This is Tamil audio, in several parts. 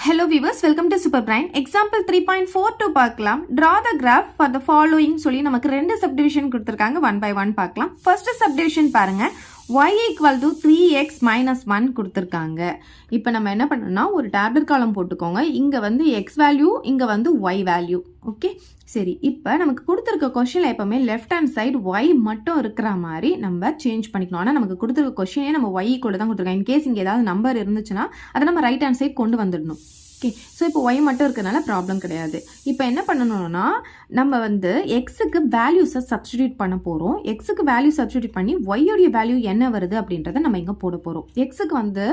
Hello viewers, welcome to Super Brain. Example 3.42 பார்க்கலாம். Draw the graph for the following சொல்லி நமக்கு ரெண்டு subdivision கொடுத்திருக்காங்க. one by one பார்க்கலாம். First subdivision பாருங்க. y equal to 3x minus 1 கொடுத்திருக்காங்க. இப்போ நம்ம என்ன பண்ணணும்னா ஒரு டேபிள் காலம் போட்டுக்கோங்க. இங்க வந்து x வேல்யூ, இங்க வந்து y வேல்யூ. ஓகே, சரி. இப்போ நமக்கு கொடுத்திருக்க கொஸ்டின்ல எப்பவுமே லெஃப்ட் ஹேண்ட் சைடு y மட்டும் இருக்கிற மாதிரி நம்ம சேஞ்ச் பண்ணிக்கணும். ஆனால் நமக்கு கொடுத்திருக்க கொஸ்டினே நம்ம y கூட தான் கொடுத்துருக்கோம். இன்கேஸ் இங்கே ஏதாவது நம்பர் இருந்துச்சுன்னா அதை நம்ம ரைட் ஹேண்ட் சைடு கொண்டு வந்துடணும். ஓகே, ஸோ இப்போ ஒய் மட்டும் இருக்கிறதுனால ப்ராப்ளம் கிடையாது. இப்போ என்ன பண்ணணும்னா நம்ம வந்து எக்ஸுக்கு வேல்யூஸை சப்ஸ்டிடியூட் பண்ண போகிறோம். எக்ஸுக்கு வேல்யூ சப்ஸ்டிடியூட் பண்ணி ஒய்யோடைய வேல்யூ என்ன வருது அப்படின்றத நம்ம இங்கே போட போகிறோம். எக்ஸுக்கு வந்து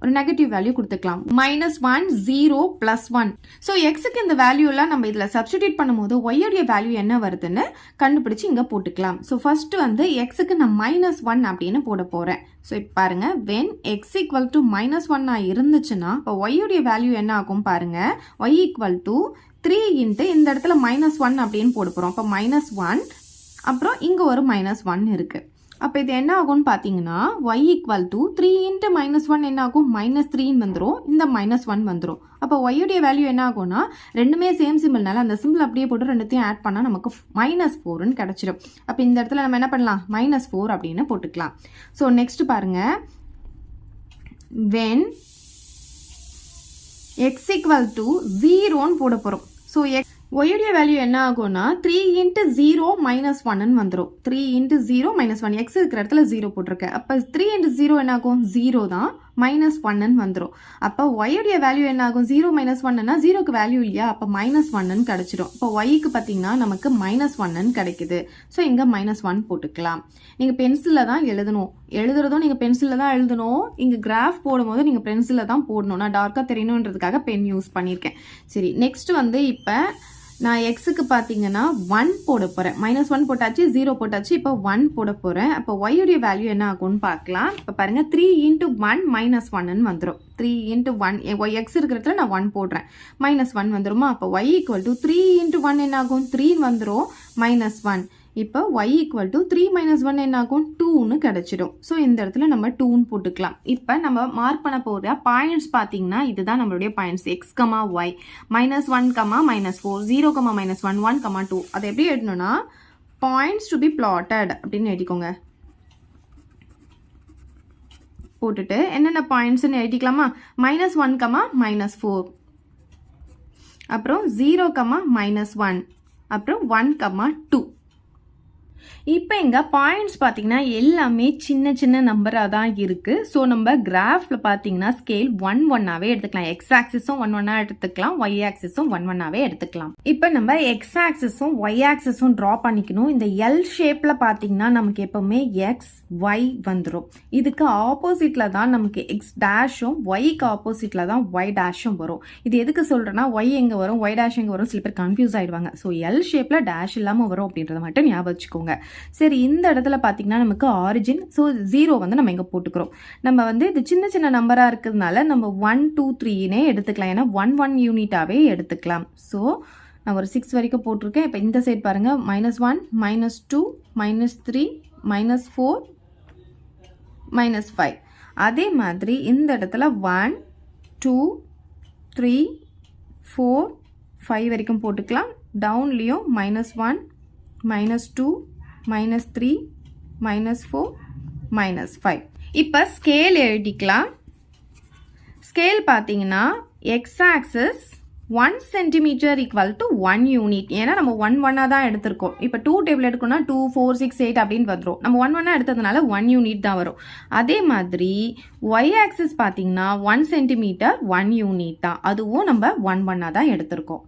ஒரு நெகட்டிவ் வேல்யூ கொடுத்துக்கலாம். -1 0 +1. ஸோ எக்ஸுக்கு இந்த வேல்யூலாம் நம்ம இதில் சப்ஸ்டிடியூட் பண்ணும்போது ஒய்யோடைய வேல்யூ என்ன வருதுன்னு கண்டுபிடிச்சு இங்கே போட்டுக்கலாம். ஸோ ஃபர்ஸ்ட் வந்து எக்ஸுக்கு நான் -1 அப்படின்னு போட போகிறேன். ஸோ இப்போ பாருங்க, when x equal to -1 இருந்துச்சுன்னா இப்போ ஒய்யோடைய வேல்யூ என்ன ஆகும் பாருங்க. y equal to 3 இன்ட்டு இந்த இடத்துல -1 அப்படின்னு போட போகிறோம். அப்போ -1 அப்புறம் இங்கே ஒரு -1 இருக்கு. அப்போ இது என்ன ஆகும்னு பார்த்தீங்கன்னா y equal to 3 இன்ட்டு -1 என்ன ஆகும், -3 வந்துடும், இந்த -1 வந்துடும். அப்போ ஒய்யுடைய வேல்யூ என்ன ஆகும்னா ரெண்டுமே சேம் சிம்பிள்னால அந்த சிம்பிள் அப்படியே போட்டு ரெண்டுத்தையும் ஆட் பண்ணால் நமக்கு -4ன்னு கிடச்சிடும். அப்போ இந்த இடத்துல நம்ம என்ன பண்ணலாம், -4 அப்படின்னு போட்டுக்கலாம். ஸோ நெக்ஸ்ட் பாருங்க, when x equal to 0ன்னு போட போகிறோம். ஸோ ஒய்யுடைய வேல்யூ என்ன ஆகும்னா 3 இன்ட்டு 0 -1ன்னு வந்துடும். 3 இன்ட்டு 0 -1, எக்ஸ் இருக்கிற இடத்துல 0 போட்டிருக்கேன். அப்போ 3 இன்ட்டு 0 என்ன ஆகும், 0 தான், -1ன்னு வந்துடும். அப்போ ஒய்யுடைய வேல்யூ என்ன ஆகும், 0 -1ன்னா 0க்கு வேல்யூ இல்லையா, அப்போ -1ன்னு கிடச்சிடும். இப்போ ஒய்க்கு பார்த்தீங்கன்னா நமக்கு -1ன்னு கிடைக்குது. ஸோ இங்கே -1 போட்டுக்கலாம். நீங்கள் பென்சிலில் தான் எழுதுறதும் நீங்கள் பென்சிலில் தான் எழுதணும். இங்கே கிராஃப் போடும்போது நீங்கள் பென்சிலில் தான் போடணும். நான் டார்க்காக தெரியணுன்றதுக்காக பென் யூஸ் பண்ணியிருக்கேன். சரி, நெக்ஸ்ட் வந்து இப்போ நான் எக்ஸுக்கு பார்த்தீங்கன்னா 1 போட போகிறேன். -1 போட்டாச்சு, 0 போட்டாச்சு, இப்போ 1 போட போகிறேன். அப்போ ஒய்யுடைய வேல்யூ என்ன ஆகும்னு பார்க்கலாம். இப்போ பாருங்கள், 3 இன்ட்டு 1 -1ன்னு வந்துடும். 3 இன்ட்டு 1 எக்ஸ் இருக்கிறதுல நான் 1 போடுறேன், -1 வந்துடுமா. அப்போ y equal to 3 இன்ட்டு 1 என்ன ஆகும், 3 வந்துடும், -1. இப்போ y equal to 3 - 1 என்ன ஆகும், 2ன்னு கிடச்சிடும். ஸோ இந்த இடத்துல நம்ம 2ன்னு போட்டுக்கலாம். இப்போ நம்ம மார்க் பண்ண போகிற பாயிண்ட்ஸ் பார்த்தீங்கன்னா இதுதான் நம்மளுடைய பாயிண்ட்ஸ், x, y, -1, -4, 0, -1, 1, 2. அதை எப்படி எழுதணும்னா பாயிண்ட்ஸ் டு பி plotted அப்படின்னு எழுதிக்கோங்க. போட்டுட்டு என்னென்ன பாயிண்ட்ஸ்ன்னு எழுதிக்கலாமா, -1, -4, அப்புறம் 0, -1, அப்புறம் 1, 2. இப்போ இங்கே பாயிண்ட்ஸ் பார்த்தீங்கன்னா எல்லாமே சின்ன சின்ன நம்பராக தான் இருக்குது. ஸோ நம்ம கிராஃபில் பார்த்தீங்கன்னா ஸ்கேல் 1 1ஆகவே எடுத்துக்கலாம். எக்ஸ் ஆக்சிஸும் 1 1ஆக எடுத்துக்கலாம், ஒய் ஆக்சிஸும் 1 1ஆகவே எடுத்துக்கலாம். இப்போ நம்ம எக்ஸ் ஆக்சிஸும் ஒய் ஆக்சிஸும் ட்ரா பண்ணிக்கணும். இந்த எல் ஷேப்பில் பார்த்தீங்கன்னா நமக்கு எப்போவுமே எக்ஸ் ஒய் வந்துடும். இதுக்கு ஆப்போசிட்டில் தான் நமக்கு எக்ஸ் டேஷும் ஒய்க்கு ஆப்போசிட்டில் தான் ஒய் டேஷும் வரும். இது எதுக்கு சொல்கிறேன்னா ஒய் எங்கே வரும், ஒய் டேஷ் எங்கே வரும், சில பேர் கன்ஃபியூஸ் ஆகிடுவாங்க. ஸோ எல் ஷேப்பில் டேஷ் இல்லாமல் வரும் அப்படின்றத மட்டும் ஞாபகம் வச்சுக்கோங்க. சரி, இந்த இடத்துல பார்த்தீங்கன்னா நமக்கு ஆரிஜின், ஸோ 0 வந்து நம்ம இங்கே போட்டுக்கிறோம். நம்ம வந்து இது சின்ன சின்ன நம்பராக இருக்கிறதுனால நம்ம 1 2 3னே எடுத்துக்கலாம். ஏன்னா 1 1 யூனிட்டாகவே எடுத்துக்கலாம். ஸோ நான் ஒரு 6 வரைக்கும் போட்டிருக்கேன். இப்போ இந்த சைட் பாருங்கள், -1 -2 -3 -4 -5. அதே மாதிரி இந்த இடத்துல 1 2 3 4 5 வரைக்கும் போட்டுக்கலாம். டவுன்லேயும் -1 -2 -3 -4 -5. இப்போ ஸ்கேல் எழுதிக்கலாம். ஸ்கேல் பார்த்தீங்கன்னா X axis 1 centimetre equal to 1 unit. ஏன்னா நம்ம 1 1ஆக தான் எடுத்திருக்கோம். இப்போ 2 டேபிள் எடுக்கணும்னா 2 4 6 8 அப்படின்னு வந்துடும். நம்ம 1 1ஆக எடுத்ததுனால 1 யூனிட் தான் வரும். அதே மாதிரி ஒய் ஆக்சிஸ் பார்த்தீங்கன்னா 1 சென்டிமீட்டர் 1 யூனிட் தான், அதுவும் நம்ம 1 1ஆக தான் எடுத்திருக்கோம்.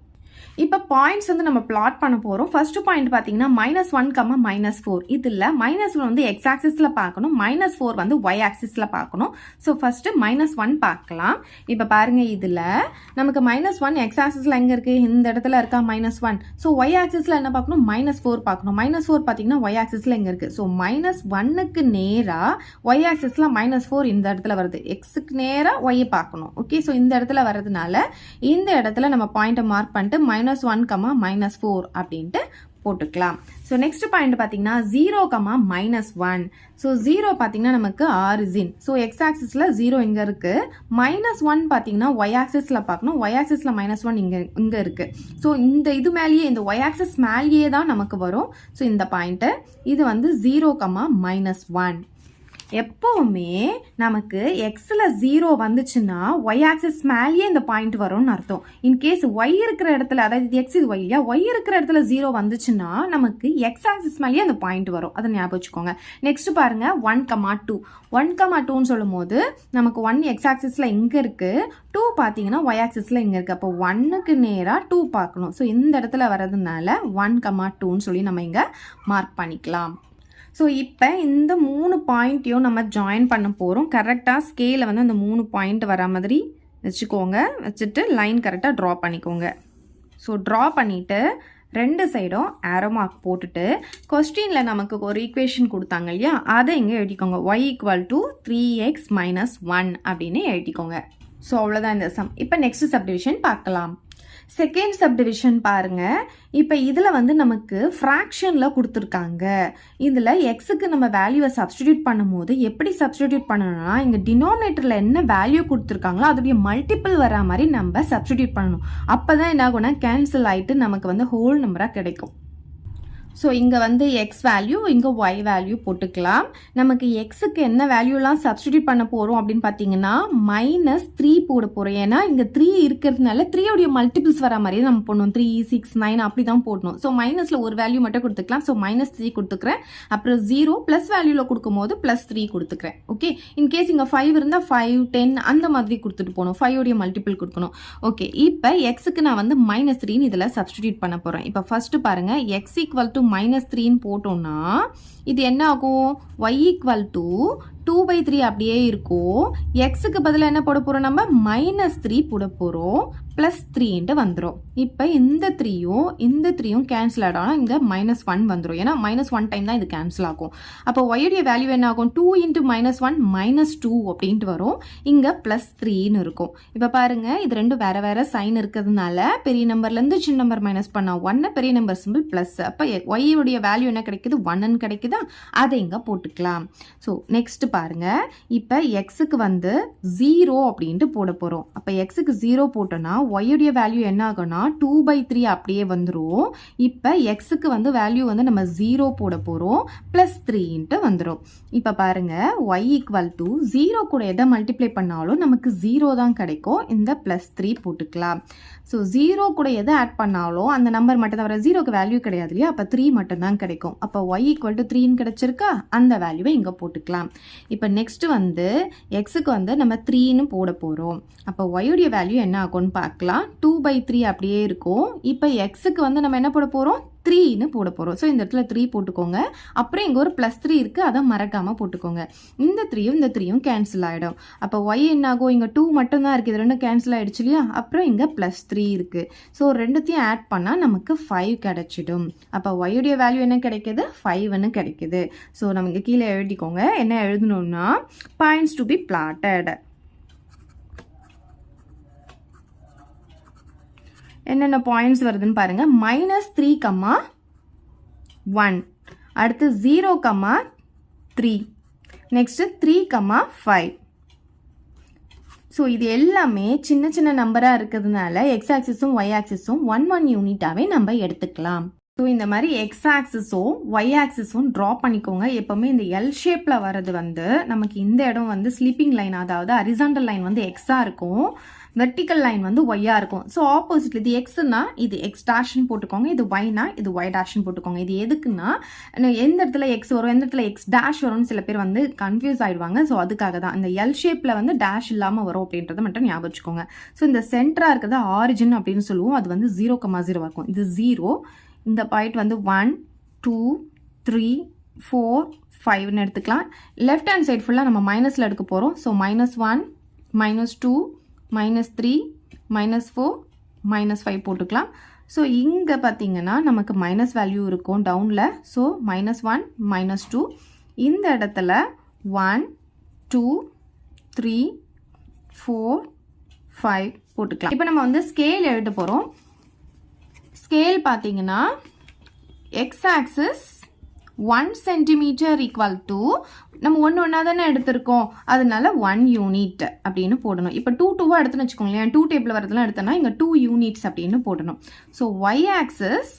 இப்போ பாயிண்ட்ஸ் வந்து நம்ம பிளாட் பண்ண போகிறோம். ஃபர்ஸ்ட் பாயிண்ட் பார்த்தீங்கன்னா -1, -4. இதில் -1 வந்து எக்ஸ் ஆக்சிஸில் பார்க்கணும், -4 வந்து ஒய் ஆக்சிஸில் பார்க்கணும். ஸோ ஃபர்ஸ்ட்டு -1 பார்க்கலாம். இப்போ பாருங்கள், இதில் நமக்கு -1 எக்ஸ் ஆக்சிஸில் எங்கே இருக்குது, இந்த இடத்துல இருக்கா -1. ஸோ ஒய் ஆக்சிஸில் என்ன பார்க்கணும், -4 பார்க்கணும். -4 பார்த்தீங்கன்னா ஒய் ஆக்சிஸில் எங்கே இருக்குது, ஸோ -1க்கு நேராக ஒய் ஆக்சிஸில் -4 இந்த இடத்துல வருது, எக்ஸுக்கு நேராக ஒய்யை பார்க்கணும். ஓகே, ஸோ இந்த இடத்துல வர்றதுனால இந்த இடத்துல நம்ம பாயிண்ட்டை மார்க் பண்ணிட்டு -1, -4 அப்படின்ட்டு போட்டுக்கலாம். ஸோ நெக்ஸ்ட் பாயிண்ட் பார்த்தீங்கன்னா 0, -1. ஸோ 0 பார்த்தீங்கன்னா நமக்கு ஆரிஜின். ஸோ எக்ஸ் ஆக்சிஸில் 0 இங்கே இருக்கு. -1 பார்த்தீங்கன்னா ஒய் ஆக்சிஸில் பார்க்கணும். ஒய் ஆக்சிஸில் -1 இங்கே இருக்கு. ஸோ இந்த இது மேலேயே இந்த ஒய் ஆக்சிஸ் மேலேயே தான் நமக்கு வரும். ஸோ இந்த பாயிண்ட்டு இது வந்து 0, -1. எப்பவுமே நமக்கு எக்ஸில் 0 வந்துச்சுன்னா ஒய் ஆக்சிஸ் மேலேயே இந்த பாயிண்ட் வரும்னு அர்த்தம். இன்கேஸ் ஒய் இருக்கிற இடத்துல, அதாவது எக்ஸ் இது ஒய் இல்லையா, ஒய் இருக்கிற இடத்துல 0 வந்துச்சுன்னா நமக்கு எக்ஸ் ஆக்சிஸ் மேலேயே அந்த பாயிண்ட் வரும். அதை ஞாபகம் வச்சுக்கோங்க. நெக்ஸ்ட் பாருங்க 1, 2ன்னு சொல்லும் போது நமக்கு 1 எக்ஸ் ஆக்சிஸில் இங்கே இருக்கு, 2 பார்த்தீங்கன்னா ஒய் ஆக்சிஸில் இங்கே இருக்கு. அப்போ 1க்கு நேராக 2 பார்க்கணும். ஸோ இந்த இடத்துல வர்றதுனால 1, 2ன்னு சொல்லி நம்ம இங்கே மார்க் பண்ணிக்கலாம். ஸோ இப்போ இந்த 3 பாயிண்ட்டையும் நம்ம ஜாயின் பண்ண போகிறோம். கரெக்டாக ஸ்கேலில் வந்து அந்த 3 பாயிண்ட் வர மாதிரி வச்சுக்கோங்க. வச்சுட்டு லைன் கரெக்டாக ட்ரா பண்ணிக்கோங்க. ஸோ ட்ரா பண்ணிவிட்டு 2 சைடும் ஆரோ மார்க் போட்டுட்டு கொஸ்டினில் நமக்கு ஒரு ஈக்குவேஷன் கொடுத்தாங்க இல்லையா, அதை இங்கே எழுதிக்கோங்க. y = 3x - 1 அப்படின்னு எழுதிக்கோங்க. ஸோ அவ்வளோதான் இந்த சம். இப்போ நெக்ஸ்ட் சப்டிவிஷன் பார்க்கலாம். செகண்ட் சப்டிவிஷன் பாருங்க. இப்போ இதில் வந்து நமக்கு ஃப்ராக்ஷனில் கொடுத்துருக்காங்க. இதில் எக்ஸுக்கு நம்ம வேல்யூவை சப்ஸ்டிடியூட் பண்ணும்போது எப்படி சப்ஸ்டிடியூட் பண்ணணும்னா, இங்கே டினாமினேட்டரில் என்ன வேல்யூ கொடுத்துருக்காங்களோ அதோடைய மல்டிபிள் வர மாதிரி நம்ம சப்ஸ்டிடியூட் பண்ணணும். அப்போ தான் என்ன ஆகும்னா கேன்சல் ஆகிட்டு நமக்கு வந்து ஹோல் நம்பராக கிடைக்கும். ஸோ இங்கே வந்து எக்ஸ் வேல்யூ, இங்கே ஒய் வேல்யூ போட்டுக்கலாம். நமக்கு எக்ஸுக்கு என்ன வேல்யூலாம் சப்ஸ்டிடியூட் பண்ண போகிறோம் அப்படின்னு பார்த்தீங்கன்னா -3 போட போகிறோம். ஏன்னா இங்கே 3 இருக்கிறதுனால 3 மல்டிபிள்ஸ் வர மாதிரி நம்ம போடணும். 3, 6, 9 அப்படி தான் போடணும். ஸோ மைனஸில் ஒரு வேல்யூ மட்டும் கொடுத்துக்கலாம். ஸோ -3 கொடுத்துக்கிறேன். அப்புறம் 0 ப்ளஸ் வேல்யூவில் கொடுக்கும்போது +3 கொடுத்துக்கிறேன். ஓகே, இன்கேஸ் இங்கே 5 இருந்தால் 5, 10 அந்த மாதிரி கொடுத்துட்டு போகணும். 5 மல்டிபிள் கொடுக்கணும். ஓகே, இப்போ எக்ஸுக்கு நான் வந்து -3ன்னு இதில் சப்ஸ்டிடியூட் பண்ண போகிறேன். இப்போ ஃபர்ஸ்ட் பாருங்க, x = -3ன்னு போட்டோம்னா இது என்ன ஆகும்? y = 2/3 அப்படியே இருக்கும். எக்ஸுக்கு பதிலாக என்ன போட போகிறோம்? நம்ம -3 போட போகிறோம். +3 வந்துடும். இப்போ இந்த 3யும் கேன்சல் ஆகிடும். இங்கே -1 வந்துடும். ஏன்னா -1 டைம் தான் இது கேன்சல் ஆகும். அப்போ ஒய்யுடைய வேல்யூ என்ன ஆகும்? 2 × -1 -2 அப்படின்ட்டு வரும். இங்கே +3ன்னு இருக்கும். இப்போ பாருங்க, இது ரெண்டும் வேற வேற சைன் இருக்கிறதுனால பெரிய நம்பர்லேருந்து சின்ன நம்பர் மைனஸ் பண்ணால் 1, பெரிய நம்பர் சிம்பிள் ப்ளஸ். அப்போ ஒய்யுடைய வேல்யூ என்ன கிடைக்குது? 1ன்னு கிடைக்குதா? அதை இங்கே போட்டுக்கலாம். ஸோ நெக்ஸ்ட் பாருங்க, இப்போ எக்ஸுக்கு வந்து 0 அப்படின்ட்டு போட போகிறோம். அப்போ எக்ஸுக்கு 0 போட்டோன்னா ஒய்யுடைய வேல்யூ என்ன ஆகும்னா 2/3 அப்படியே வந்துடும். இப்போ எக்ஸுக்கு வந்து வேல்யூ வந்து நம்ம 0 போட போகிறோம். +3ன்ட்டு வந்துடும். இப்போ பாருங்க, y = 0 கூட எதை மல்டிப்ளை பண்ணாலும் நமக்கு 0 தான் கிடைக்கும். இந்த +3 போட்டுக்கலாம். ஸோ 0 கூட எதை ஆட் பண்ணாலும் அந்த நம்பர் மட்டும் தவிர 0க்கு வேல்யூ கிடையாது இல்லையா, அப்போ 3 மட்டும் தான் கிடைக்கும். அப்போ y = 3ன்னு கிடைச்சிருக்கா, அந்த வேல்யூவை இங்கே போட்டுக்கலாம். இப்போ நெக்ஸ்ட் வந்து எக்ஸுக்கு வந்து நம்ம 3ன்னு போட போகிறோம். அப்போ ஒய்யுடைய வேல்யூ என்ன ஆகும்னு பார்க்கலாம். 2/3 அப்படியே இருக்கும். இப்போ எக்ஸுக்கு வந்து நம்ம என்ன போட போகிறோம்? 3ன்னு போட போகிறோம். ஸோ இந்த இடத்துல 3 போட்டுக்கோங்க. அப்புறம் இங்கே ஒரு +3 இருக்குது, அதை மறக்காமல் போட்டுக்கோங்க. இந்த 3யும் கேன்சல் ஆகிடும். அப்போ ஒய் என்ன ஆகும்? இங்கே 2 மட்டும்தான் இருக்குது, இது ரெண்டும் கேன்சல் ஆகிடுச்சு இல்லையா. அப்புறம் இங்கே +3 இருக்குது. ஸோ ரெண்டுத்தையும் ஆட் பண்ணால் நமக்கு 5 கிடைச்சிடும். அப்போ ஒய்யுடைய வேல்யூ என்ன கிடைக்கிது? 5ன்னு கிடைக்குது. ஸோ நம்ம இங்கே கீழே எழுதிக்கோங்க. என்ன எழுதணும்னா பாயிண்ட்ஸ் டு பி பிளாட்டட். என்னென்ன பாயிண்ட்ஸ் வருதுன்னு பாருங்க. -3, 1. அடுத்து 0, 3. நெக்ஸ்ட் 3, 5. ஸோ இது எல்லாமே சின்ன சின்ன நம்பராக இருக்கிறதுனால எக்ஸ் ஆக்சிஸும் ஒய் ஆக்சிஸும் 1 யூனிட்டாகவே நம்ம எடுத்துக்கலாம். ஸோ இந்த மாதிரி எக்ஸ் ஆக்சிஸும் ஒய் ஆக்சிஸும் ட்ரா பண்ணிக்கோங்க. எப்போவுமே இந்த எல் ஷேப்பில் வர்றது வந்து நமக்கு இந்த இடம் வந்து ஸ்லீப்பிங் லைன், அதாவது ஹரிசாண்டல் லைன் வந்து எக்ஸாக இருக்கும், வெர்டிக்கல் லைன் வந்து ஒய்யா இருக்கும். ஸோ ஆப்போசிட்ல இது எக்ஸ்னா இது எக்ஸ் டேஷ்னு போட்டுக்கோங்க, இது ஒய்னா இது ஒய் டேஷ்னு போட்டுக்கோங்க. இது எதுக்குன்னா எந்த இடத்துல எக்ஸ் வரும் எந்த இடத்துல எக்ஸ் டேஷ் வரும்னு சில பேர் வந்து கன்ஃபியூஸ் ஆயிடுவாங்க. ஸோ அதுக்காக தான் இந்த எல் ஷேப்ல வந்து டேஷ் இல்லாமல் வரும் அப்படின்றத மட்டும் ஞாபகம் வச்சுக்கோங்க. ஸோ இந்த சென்டரா இருக்கிறது ஆரிஜின் அப்படின்னு சொல்லுவோம். அது வந்து 0,0 இருக்கும். இது 0. இந்த பாயிண்ட் வந்து 1, 2, 3, 4, 5ன்னு எடுத்துக்கலாம். லெஃப்ட் ஹேண்ட் சைடு ஃபுல்லாக நம்ம மைனஸில் எடுக்க போகிறோம். ஸோ -1, -2, -3, -4, -5 போட்டுக்கலாம். ஸோ இங்கே பார்த்தீங்கன்னா நமக்கு மைனஸ் வேல்யூ இருக்கும் டவுனில். ஸோ -1, -2. இந்த இடத்துல 1, 2, 3, 4, 5 போட்டுக்கலாம். இப்போ நம்ம வந்து ஸ்கேல் எழுத போகிறோம். ஸ்கேல் பார்த்தீங்கன்னா X axis 1 centimetre equal to நம்ம ஒன்று தானே எடுத்திருக்கோம், அதனால 1 யூனிட் அப்படின்னு போடணும். இப்போ 2 எடுத்துன்னு வச்சுக்கோங்களேன், 2 டேபிள் வரதுலாம் எடுத்தோன்னா இங்கே 2 யூனிட்ஸ் அப்படின்னு போடணும். So Y axis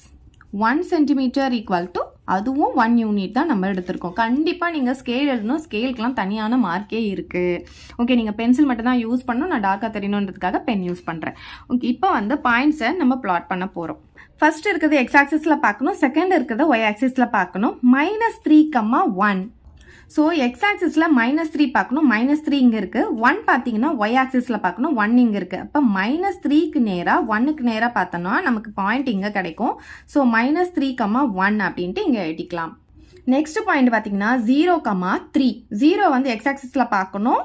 1 centimetre equal to அதுவும் 1 யூனிட் தான் நம்ம எடுத்திருக்கோம். கண்டிப்பாக நீங்கள் ஸ்கேல் எழுதணும், ஸ்கேலுக்குலாம் தனியான மார்க்கே இருக்குது. ஓகே, நீங்கள் பென்சில் மட்டும் தான் யூஸ் பண்ணணும், நான் டார்க்காக தெரியணுன்றதுக்காக பென் யூஸ் பண்ணுறேன். ஓகே, இப்போ வந்து பாயிண்ட்ஸை நம்ம பிளாட் பண்ண போகிறோம். ஃபர்ஸ்ட் இருக்கிறது எக்ஸ் ஆக்சிஸில் பார்க்கணும், செகண்ட் இருக்கிறத ஒய் ஆக்சிஸில் பார்க்கணும். -3,1. ஸோ எக்ஸ் ஆக்சிஸில் -3 பார்க்கணும், -3 இங்கே இருக்குது. 1 பார்த்தீங்கன்னா ஒய் ஆக்சிஸில் பார்க்கணும், 1 இங்கே இருக்குது. அப்போ -3க்கு நேராக 1க்கு நேராக பார்த்தோன்னா நமக்கு பாயிண்ட் இங்கே கிடைக்கும். ஸோ -3,1 அப்படின்ட்டு இங்கே எழுதிக்கலாம். நெக்ஸ்ட் பாயிண்ட் பார்த்தீங்கன்னா 0,3. 0 வந்து எக்ஸ் ஆக்சிஸில் பார்க்கணும்,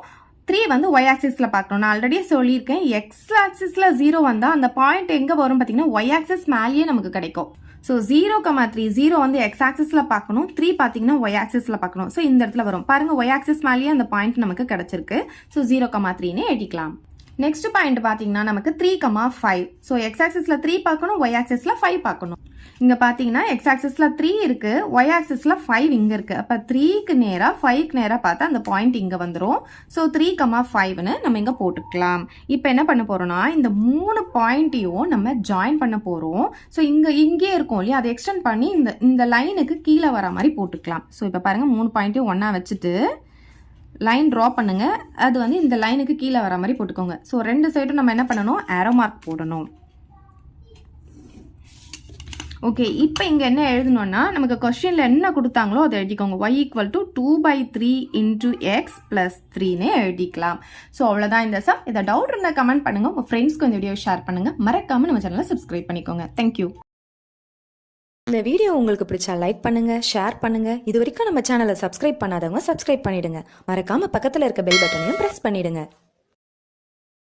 3 வந்து ஒய் ஆக்சிஸில் பார்க்கணும். நான் ஆல்ரெடி சொல்லியிருக்கேன், எக்ஸ் ஆக்சிஸில் 0 வந்தால் அந்த பாயிண்ட் எங்கே வரும் பார்த்தீங்கன்னா ஒய் ஆக்சிஸ் மேலேயே நமக்கு கிடைக்கும். ஸோ 0,3 0 வந்து எக்ஸ் ஆக்சிஸில் பார்க்கணும், 3 பார்த்தீங்கன்னா ஒய் ஆக்சிஸில் பார்க்கணும். ஸோ இந்த இடத்துல வரும் பாருங்கள், ஒய் ஆக்சிஸ் மேலேயே அந்த பாயிண்ட் நமக்கு கிடைச்சிருக்கு. ஸோ 0,3ன்னு எழுதிக்கலாம். நெக்ஸ்ட் பாயிண்ட் பார்த்தீங்கன்னா நமக்கு 3,5. ஸோ எக்ஸ் ஆக்சிஸில் 3 பார்க்கணும், ஒய் ஆக்சிஸில் 5 பார்க்கணும். இங்கே பார்த்தீங்கன்னா எக்ஸ் ஆக்சிஸில் 3 இருக்குது, ஒய் ஆக்சிஸில் 5 இங்கே இருக்குது. அப்போ 3க்கு நேராக 5க்கு நேராக பார்த்தா அந்த பாயிண்ட் இங்கே வந்துடும். ஸோ 3,5ன்னு நம்ம இங்கே போட்டுக்கலாம். இப்போ என்ன பண்ண போகிறோம்னா இந்த 3 பாயிண்ட்டையும் நம்ம ஜாயின் பண்ண போகிறோம். ஸோ இங்கே இருக்கும் இல்லையா, அதை எக்ஸ்டெண்ட் பண்ணி இந்த லைனுக்கு கீழே வர மாதிரி போட்டுக்கலாம். ஸோ இப்போ பாருங்கள், 3 பாயிண்ட்டையும் ஒன்றா வச்சுட்டு லைன் ட்ரா பண்ணுங்க, அது வந்து இந்த லைனுக்கு கீழே வர மாதிரி போட்டுக்கோங்க. ஸோ 2 சைடும் நம்ம என்ன பண்ணணும், ஏரோ மார்க் போடணும். ஓகே, இப்போ இங்கே என்ன எழுதணும்னா நமக்கு கொஸ்டினில் என்ன கொடுத்தாங்களோ அதை எழுதிக்கோங்க. y = 2/3 × x + 3ன்னு எழுதிக்கலாம். ஸோ அவ்வளோதான் இந்த சம். இதை டவுட் இருந்தால் கமெண்ட் பண்ணுங்கள், உங்கள் ஃப்ரெண்ட்ஸ்க்கு இந்த வீடியோ ஷேர் பண்ணுங்கள், மறக்காமல் நம்ம சேனலை சப்ஸ்கிரைப் பண்ணிக்கோங்க. தேங்க்யூ. இந்த வீடியோ உங்களுக்கு பிடிச்சா லைக் பண்ணுங்க, ஷேர் பண்ணுங்க. இது வரைக்கும் நம்ம சேனலை சப்ஸ்கிரைப் பண்ணாதவங்க சப்ஸ்கிரைப் பண்ணிடுங்க. மறக்காம பக்கத்தில் இருக்க பெல் பட்டனையும் பிரஸ் பண்ணிடுங்க.